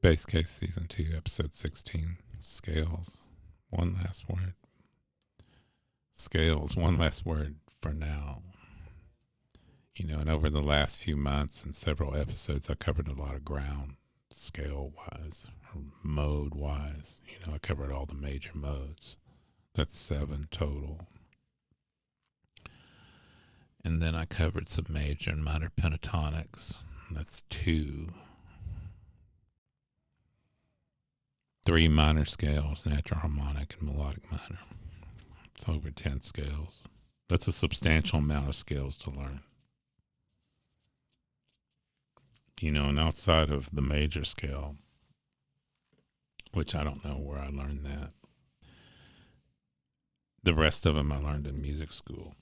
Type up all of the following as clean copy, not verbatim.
Base Case Season 2, Episode 16, Scales. One last word. Scales, one last word for now. You know, and over the last few months and several episodes, I covered a lot of ground, scale-wise, or mode-wise. You know, I covered all the major modes. That's 7 total. And then I covered some major and minor pentatonics. That's 2. 3 minor scales, natural harmonic and melodic minor. It's over 10 scales. That's a substantial amount of scales to learn. You know, and outside of the major scale, which I don't know where I learned that, the rest of them I learned in music school.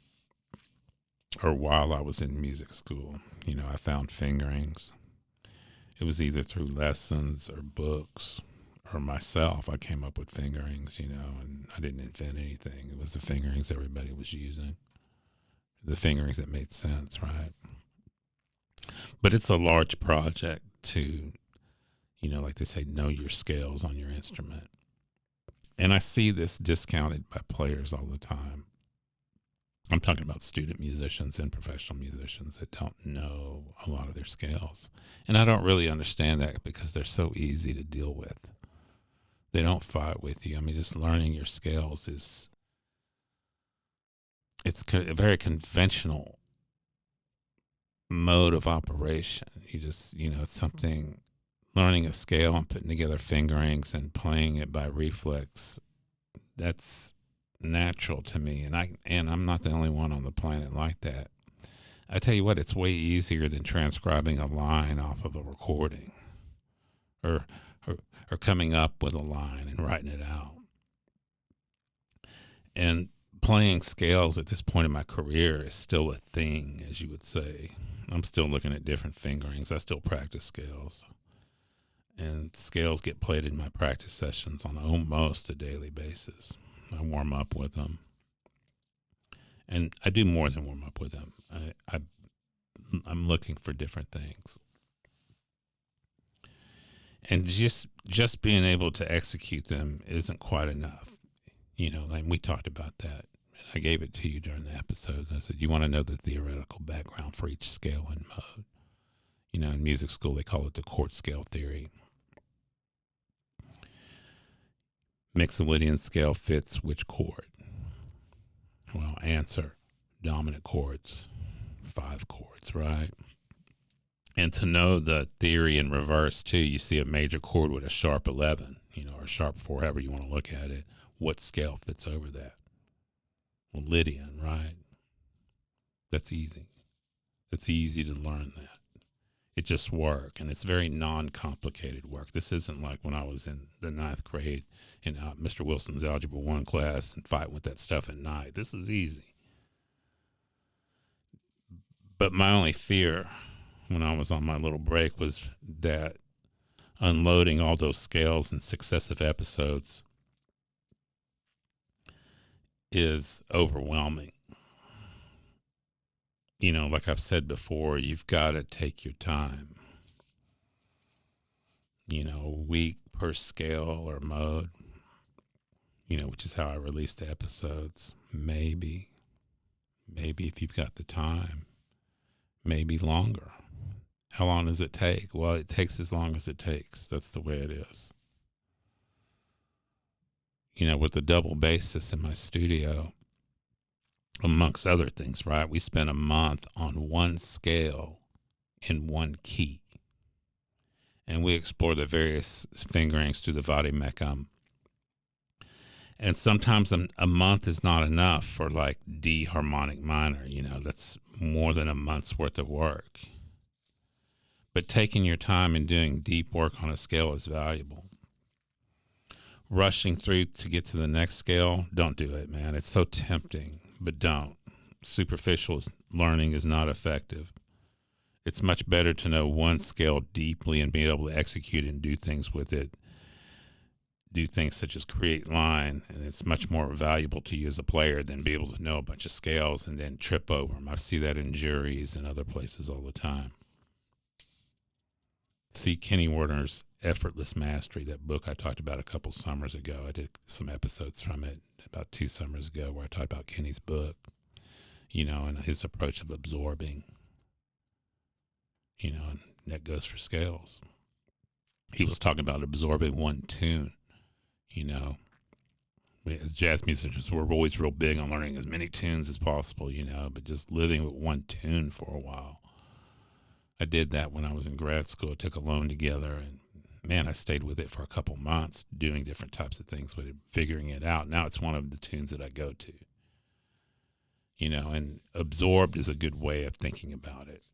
Or while I was in music school. You know, I found fingerings. It was either through lessons or books or myself. I came up with fingerings, you know, and I didn't invent anything. It was the fingerings everybody was using. The fingerings that made sense, right? But it's a large project to, you know, like they say, know your scales on your instrument. And I see this discounted by players all the time. I'm talking about student musicians and professional musicians that don't know a lot of their scales. And I don't really understand that because they're so easy to deal with. They don't fight with you. I mean, just learning your scales it's a very conventional mode of operation. You just, you know, it's something, learning a scale and putting together fingerings and playing it by reflex, that's natural to me, and I'm not the only one on the planet like that. I tell you what, it's way easier than transcribing a line off of a recording, or coming up with a line and writing it out. And playing scales at this point in my career is still a thing, as you would say. I'm still looking at different fingerings. I still practice scales, and scales get played in my practice sessions on almost a daily basis. I warm up with them, and I do more than warm up with them. I'm looking for different things, and just being able to execute them isn't quite enough. You know, like we talked about that. I gave it to you during the episode. I said, you want to know the theoretical background for each scale and mode. You know, in music school, they call it the chord scale theory. Mixolydian scale fits which chord? Well, answer, dominant chords, 5 chords, right? And to know the theory in reverse, too, you see a major chord with a sharp 11, you know, or sharp 4, however you want to look at it. What scale fits over that? Well, Lydian, right? That's easy. It's easy to learn that. It just works, and it's very non-complicated work. This isn't like when I was in the 9th grade in Mr. Wilson's Algebra 1 class and fighting with that stuff at night. This is easy. But my only fear when I was on my little break was that unloading all those scales in successive episodes is overwhelming. You know, like I've said before, you've got to take your time. You know, a week per scale or mode, you know, which is how I release the episodes. Maybe if you've got the time, maybe longer. How long does it take? Well, it takes as long as it takes. That's the way it is. You know, with the double bassist in my studio, amongst other things, right? We spent a month on one scale in one key. And we explore the various fingerings through the vademecum. And sometimes a month is not enough for like D harmonic minor. You know, that's more than a month's worth of work. But taking your time and doing deep work on a scale is valuable. Rushing through to get to the next scale, don't do it, man. It's so tempting, but don't. Superficial learning is not effective. It's much better to know one scale deeply and be able to execute and do things with it. Do things such as create line, and it's much more valuable to you as a player than be able to know a bunch of scales and then trip over them. I see that in juries and other places all the time. See Kenny Werner's Effortless Mastery, that book I talked about a couple summers ago. I did some episodes from it about 2 summers ago where I talked about Kenny's book, and his approach of absorbing, and that goes for scales. He was talking about absorbing one tune, As jazz musicians, we're always real big on learning as many tunes as possible, but just living with one tune for a while. I did that when I was in grad school. I took a loan together, and man, I stayed with it for a couple months doing different types of things with it, figuring it out. Now it's one of the tunes that I go to, and absorbed is a good way of thinking about it.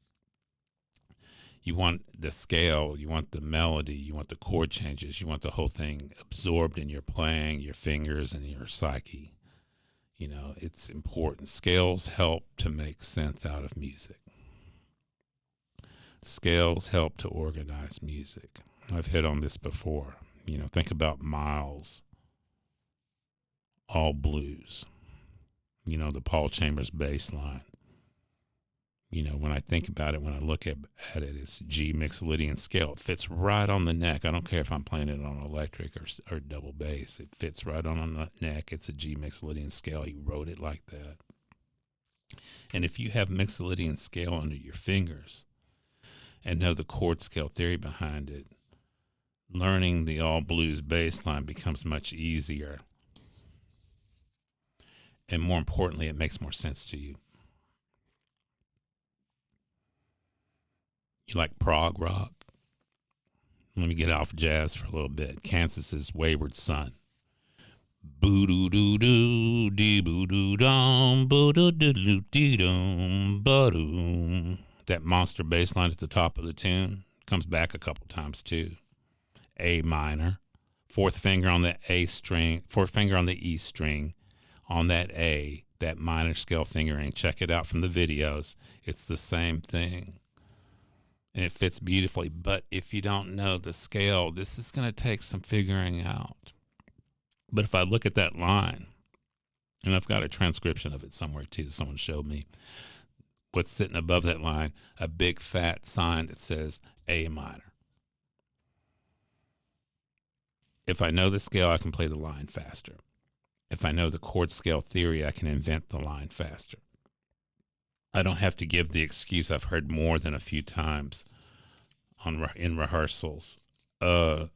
You want the scale, you want the melody, you want the chord changes, you want the whole thing absorbed in your playing, your fingers, and your psyche. It's important. Scales help to make sense out of music. Scales help to organize music. I've hit on this before. Think about Miles' All Blues. The Paul Chambers bass line. When I think about it, when I look at it, it's G Mixolydian scale. It fits right on the neck. I don't care if I'm playing it on electric or double bass. It fits right on the neck. It's a G Mixolydian scale. He wrote it like that. And if you have Mixolydian scale under your fingers and know the chord scale theory behind it, learning the all blues bass line becomes much easier. And more importantly, it makes more sense to you. You like prog rock? Let me get off jazz for a little bit. Kansas's Wayward Son. Boo-doo-doo-doo, dee-boo-doo-dum, boo-doo-doo-doo-dee-dum, ba-doom. That monster bass line at the top of the tune comes back a couple times too. A minor, fourth finger on the A string, fourth finger on the E string, on that A, that minor scale fingering. Check it out from the videos. It's the same thing. And it fits beautifully. But if you don't know the scale, this is going to take some figuring out. But if I look at that line, and I've got a transcription of it somewhere too, someone showed me what's sitting above that line, a big fat sign that says A minor. If I know the scale, I can play the line faster. If I know the chord scale theory, I can invent the line faster. I don't have to give the excuse I've heard more than a few times in rehearsals. I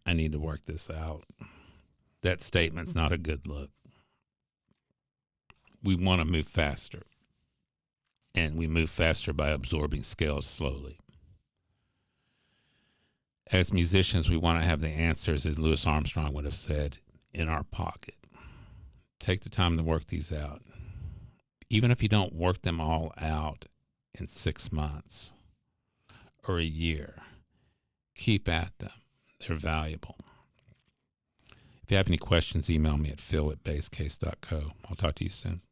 need to work this out. That statement's not a good look. We want to move faster. And we move faster by absorbing scales slowly. As musicians, we want to have the answers, as Louis Armstrong would have said, in our pocket. Take the time to work these out. Even if you don't work them all out in 6 months or a year, keep at them. They're valuable. If you have any questions, email me at phil@basscase.co. I'll talk to you soon.